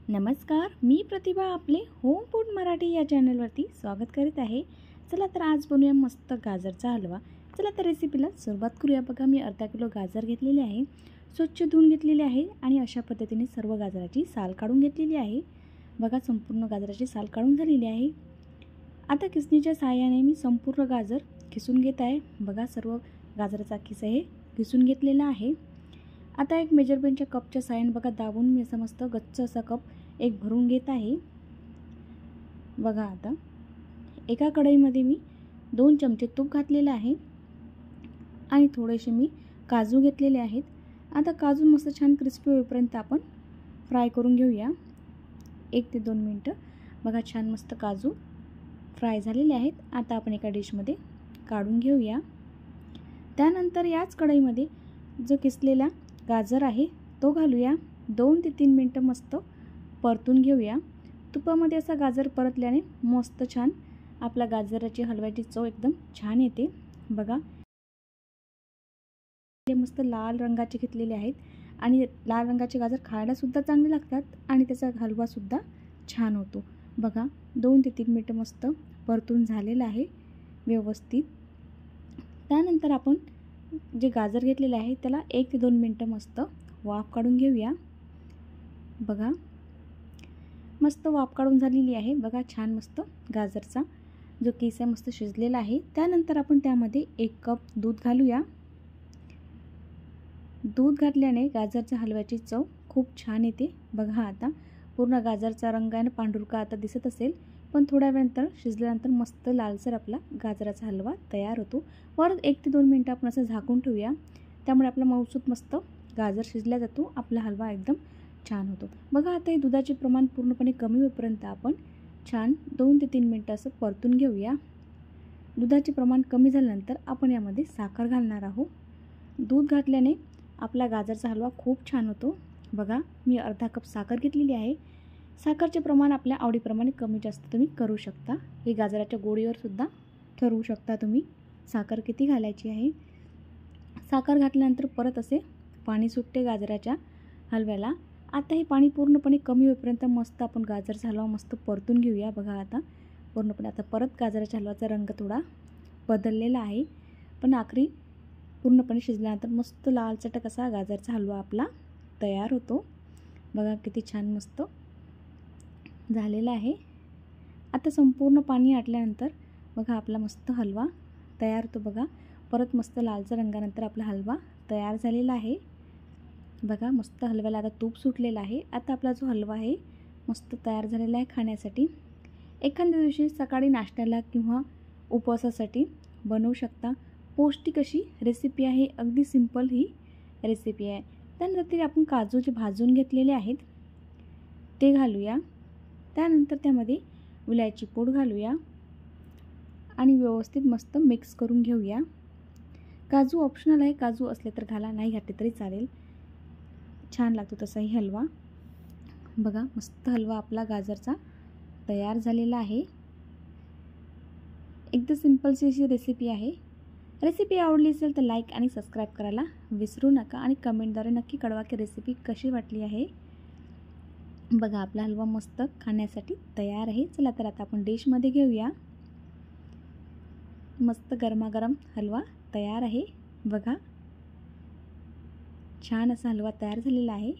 नमस्कार, मी प्रतिभा आपले home food Marathi या चॅनलवरती स्वागत करीत आहे। चला तर आज बनवूया मस्त गाजरचा हलवा। चला तर रेसिपीला सुरुवात करूया। बघा मी अर्धा किलो गाजर घेतलेले आहे, स्वच्छ धुवून घेतलेले आहे आणि अशा पद्धतीने सर्व गाजराची साल काढून घेतलेली आहे। बघा संपूर्ण गाजराची साल काढून झालेली आहे। आता किसणीच्या सहाय्याने मी संपूर्ण गाजर किसून घेत आहे। बघा सर्व गाजराचा किस आहे किसून घेतलेला आहे। आता एक मेजरमेंटच्या कपच्या सहाय्याने बघा दाबून मी असं मस्त गच्च असा कप एक भरून घेत आहे। बघा आता एका कढईमध्ये मी 2 चमचे तूप घातलेले आहे आणि थोडेसे मी काजू घेतलेले आहेत। आता काजू मस्त छान क्रिस्पी होईपर्यंत आपण फ्राय करून घेऊया 1 ते 2 मिनिटं। बघा छान मस्त काजू फ्राय झालेले आहेत। आता आपण एका डिशमध्ये काढून घेऊया। त्यानंतर याच कढईमध्ये जो किसलेला गाजर आहे तो घालूया। 2 ते 3 मिनिटं मस्त परतून घेऊया। तुपामध्ये असा गाजर परतल्याने मस्त छान आपला गाजराची हलव्याची चव एकदम छान येते। बघा हे मस्त लाल रंगाचे घेतलेले आहेत आणि लाल रंगाचे गाजर खायला सुद्धा चांगले लागतात आणि त्याचा हलवा सुद्धा छान होतो। बघा 2 ते 3 मिनिटं मस्त परतून झालेलं आहे व्यवस्थित। त्यानंतर आपण जे गाजर घेतलेले आहे त्याला 1 ते 2 मिनिटं मस्त वाफ काढून घेऊया। बघा मस्त वाफ काढून झालेली आहे। बघा छान मस्त गाजरचा जो किस आहे मस्त शिजलेला आहे। त्यानंतर आपण त्यामध्ये 1 कप दूध घालूया। दूध घातल्याने गाजरच्या हलव्याची चव खूप छान येते। बघा आता पूर्ण गाजरचा रंग आणि पांढुरका आता दिसत असेल, पण थोड्या वेळानंतर शिजल्यानंतर मस्त लालसर आपला गाजराचा हलवा तयार होतो। परत 1 ते 2 मिनिटं आपण असं झाकून ठेवूया, त्यामुळे आपला मऊसूत मस्त गाजर शिजला जातो, आपला हलवा एकदम छान होतो। बघा आता हे दुधाचे प्रमाण पूर्णपणे कमी होईपर्यंत आपण छान 2 ते 3 मिनिटं असं परतून घेऊया। दुधाचे प्रमाण कमी झाल्यानंतर आपण यामध्ये साखर घालणार आहोत। दूध घातल्याने आपला गाजरचा हलवा खूप छान होतो। बघा मी अर्धा कप साखर घेतलेली आहे। साखरचे प्रमाण आपल्या आवडीप्रमाणे कमी जास्त तुम्ही करू शकता। हे गाजराच्या गोडीवर सुद्धा ठरवू शकता तुम्ही साखर किती घालायची आहे। साखर घातल्यानंतर परत असे पाणी सुटते गाजराच्या हलव्याला। आता हे पाणी पूर्णपणे कमी होईपर्यंत मस्त आपण गाजरचा हलवा मस्त परतून घेऊया। बघा आता पूर्णपणे आता परत गाजराच्या हलव्याचा रंग थोडा बदललेला आहे, पण आखरी पूर्णपणे शिजल्यानंतर मस्त लाल चटक असा गाजरचा हलवा आपला तयार होतो। बघा किती छान मस्त झालेला आहे। आता संपूर्ण पाणी आटल्यानंतर बघा आपला मस्त हलवा तयार होतो। बघा परत मस्त लालसर रंगानंतर आपला हलवा तयार झालेला आहे। बघा मस्त हलव्याला आता तूप सुटलेलं आहे। आता आपला जो हलवा आहे मस्त तयार झालेला आहे खाण्यासाठी। एखाद्या दिवशी सकाळी नाश्त्याला किंवा उपवासासाठी बनवू शकता। पौष्टिक अशी रेसिपी आहे, अगदी सिंपल ही रेसिपी आहे। त्यानंतर आपण काजू जे भाजून घेतलेले आहेत ते घालूया। त्यानंतर त्यामध्ये विलायची पूड घालूया आणि व्यवस्थित मस्त मिक्स करून घेऊया। काजू ऑप्शनल आहे, काजू असले तर घाला, नाही घातले तरी चालेल, छान लागतो तसाही हलवा। बघा मस्त हलवा आपला गाजरचा तयार झालेला आहे। एकदम सिंपलची अशी रेसिपी आहे। रेसिपी आवडली असेल तर लाईक आणि सबस्क्राईब करायला विसरू नका आणि कमेंटद्वारे नक्की कळवा की रेसिपी कशी वाटली आहे। बघा आपला हलवा मस्त खाण्यासाठी तयार आहे। चला तर आता आपण डिशमध्ये घेऊया। मस्त गरमागरम हलवा तयार आहे। बघा छान असा हलवा तयार झालेला आहे।